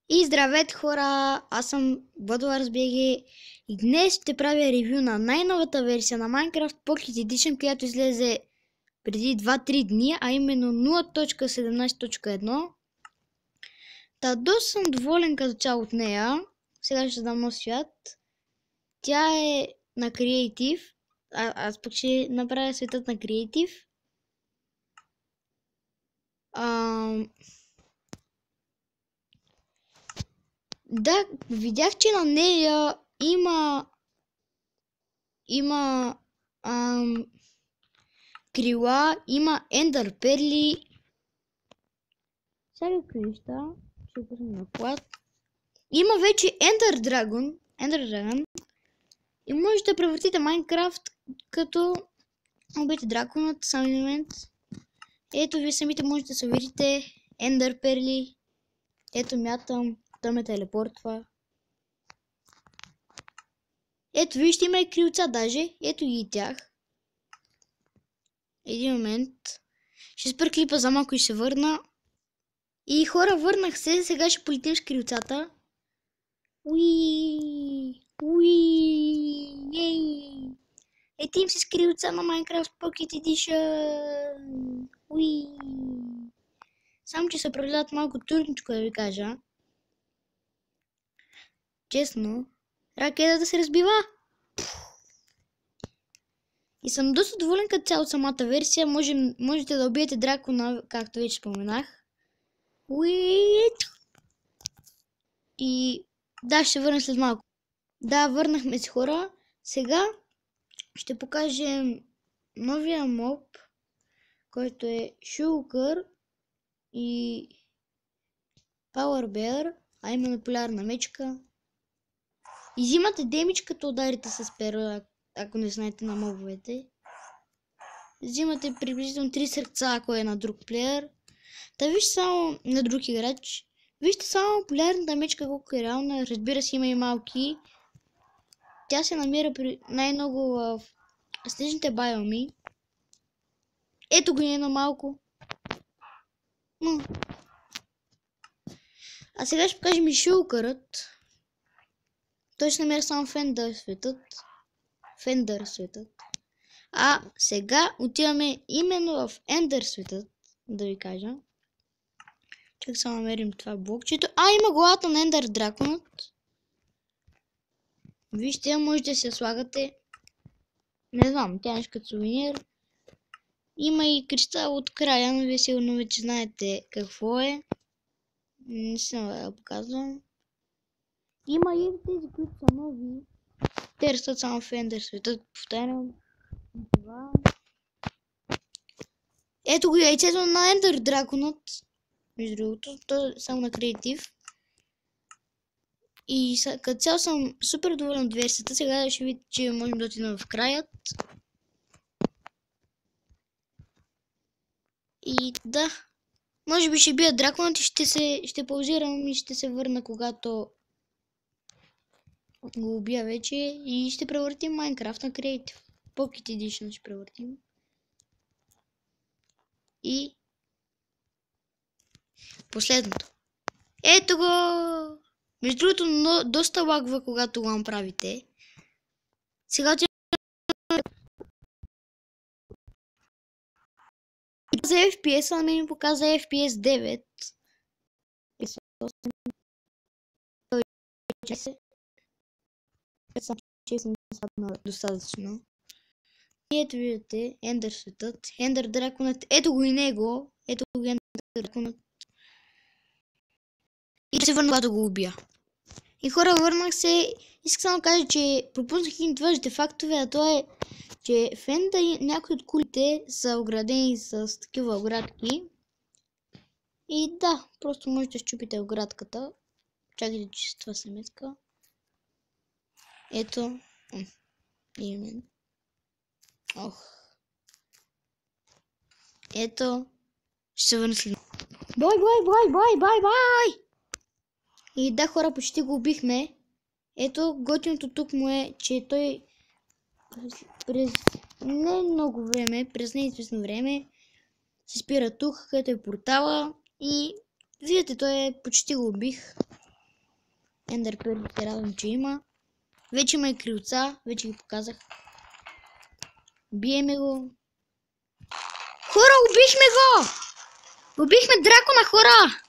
И здравейте хора, аз съм VladoLarsBG и днес ще правя ревю на най-новата версия на Minecraft Pocket Edition, която излезе преди 2-3 дни, а именно 0.17.1. Та доста съм доволен като цяло от нея. Сега ще дам нов свят. Тя е на Creative. Аз пък ще направя светът на Creative. Да, видях, че на нея има крила, има ендър перли. Сега крилища, ще пуснем на плат. Има вече ендър драгон, и можете да превъртите Майнкрафт като убийте драконът, само момент. Ето вие самите можете да се видите ендър перли. Ето мятам, той ме телепортва. Ето вижте, има и крилца даже. Ето ги и тях. Един момент. Ще спра клипа за малко и ще се върна. И хора, върнах се. Сега ще полетим с крилцата. Уи! Летим си с крилца на Minecraft Pocket Edition. Уи! Само че се управляват малко трудничко, да ви кажа. Честно. Ракетата се разбива. И съм доста доволен като цяло самата версия. Можете да убиете дракона, както вече споменах. И да, ще върна след малко. Да, върнахме се хора. Сега ще покажем новия моб, който е Shulker и Power Bear, а именно полярна мечка. Изимате демидж като ударите с перо, ако не знаете на мобовете. Взимате приблизително 3 сърца, ако е на друг плеер. Та вижте само на друг играч. Вижте само полярната мечка колко е реална. Разбира се, има и малки. Тя се намира най-много в снежните байоми. Ето го едно малко. А сега ще покажем и Shulkerът. Той ще намеря само в Ендър светът. А сега отиваме именно в Ендър светът, да ви кажа. Чак само намерим това блокчето. Има главата на Ендър драконът. Вижте, можете да се слагате. Не знам, тя нещо като сувенир. Има и кристал от краля, но вие сигурно вече знаете какво е. Не съм да показвам. Има и тези, които са нови. Те растат само в Ендър светът, повтарям. Това. Ето го яйцето на Ендър драконът. Между другото, то е само на креатив. И като цяло съм супер доволен от версията. Сега ще видите, че можем да отидем в краят. И да. Може би ще бия драконът и ще паузирам и ще се върна, когато го убия вече. И ще превъртим Minecraft на Creative. Pocket Edition ще превъртим. И последното. Ето го! Между другото, доста лагва, когато го направите. Сега за FPS, а не ми показа FPS 9. Достатъчно. И ето виждате Ендър светът, Ендър драконът, ето го и него, ето го Ендър драконът. И се върна, когато го убия. И хора, върнах се, искам само да кажа, че пропуснах един от важните фактове, а то е, че в Ендър някои от кулите са оградени с такива оградки. И да, просто можете да щупите оградката. Чакайте, че това се метка. Ето. Имен. Ето. Ще се върна след. Бай! И да, хора, почти го убихме. Ето, готиното тук му е, че той през не много време, през неизвестно време, се спира тук, където е портала и виждате, той почти го убих. Ендър Пърл се радвам, че има. Вече има и крилца, вече ги показах. Биеме го. Хора, убихме го! Убихме дракона, хора!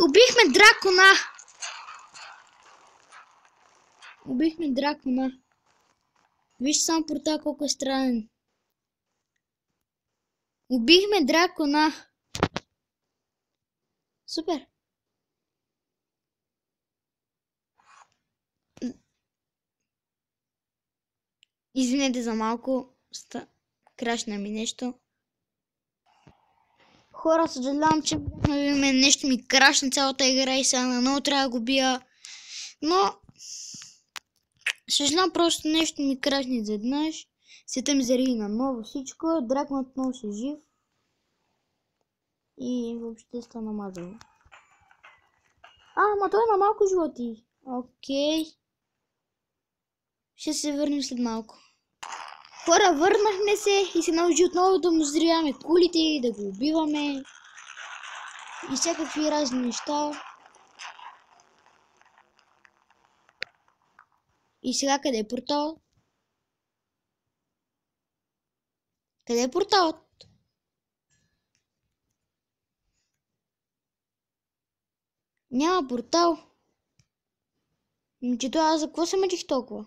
Убихме дракона! Убихме дракона. Вижте само портал колко е странен. Убихме дракона. Супер. Извинете за малко. Крашна ми нещо. Хора, съжалявам, че нещо ми крашна цялата игра и сега наново трябва да го бия. Но съжалявам, просто нещо ми крашне изведнъж. Света ми зареди наново всичко. Драконът отново си жив. И въобще стана мазало. Ама той има малко животи. Окей. Ще се върнем след малко. Хора, върнахме се и се наложи отново да му взривяваме кулите, да го убиваме. И всякакви разни неща. И сега къде е портал? Къде е порталът? Няма портал. Момчето, аз за какво се мъчих толкова?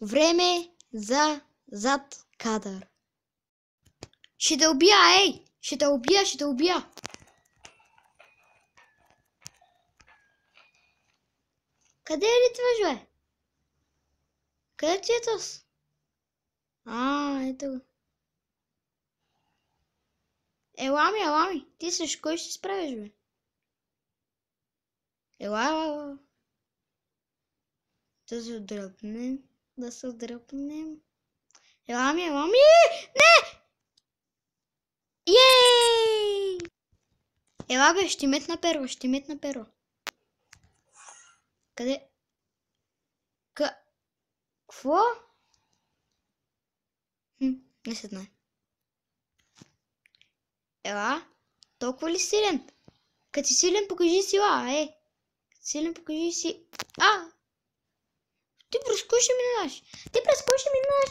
Време за зад кадър. Ще те убия, ей! Ще те убия! Къде е литваш, бе? Къде ти е тос? Ето го. Ела ми. Ти срещу кой ще справиш, бе? Ела. Да се отдръпнем. Ела ми. Не! Ей! Ела, бе, ще метна перо. Къде? Какво? Не се знае. Ела, толкова ли силен? Като си силен, покажи сила, Силен, покажи си... Ти през кой ще минаш?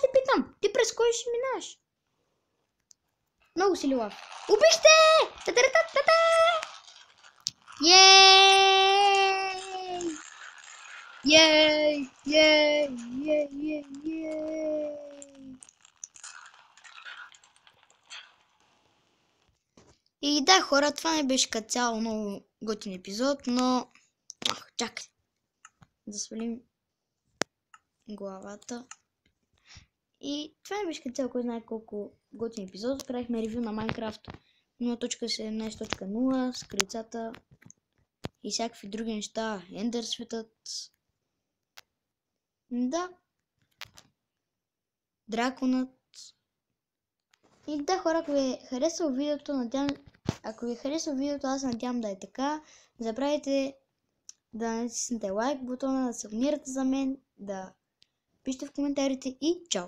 Те питам. Ти през кой ще минаш? Много си лилав. Убихте! Та-та-та-та-та! Ей! И да, хора, това не беше като цяло много готин епизод, но... чакай. Да свалим главата. И това не беше като цяло, кой знае колко готин епизод. Правихме ревю на Minecraft 0.17.0 с крилцата и всякакви други неща. Ендър светът. Да. Драконът. И да, хора, ако ви е харесало видеото, аз надявам да е така. Не забравяйте да натиснете лайк бутона, да се абонирате за мен, да пишете в коментарите и чао!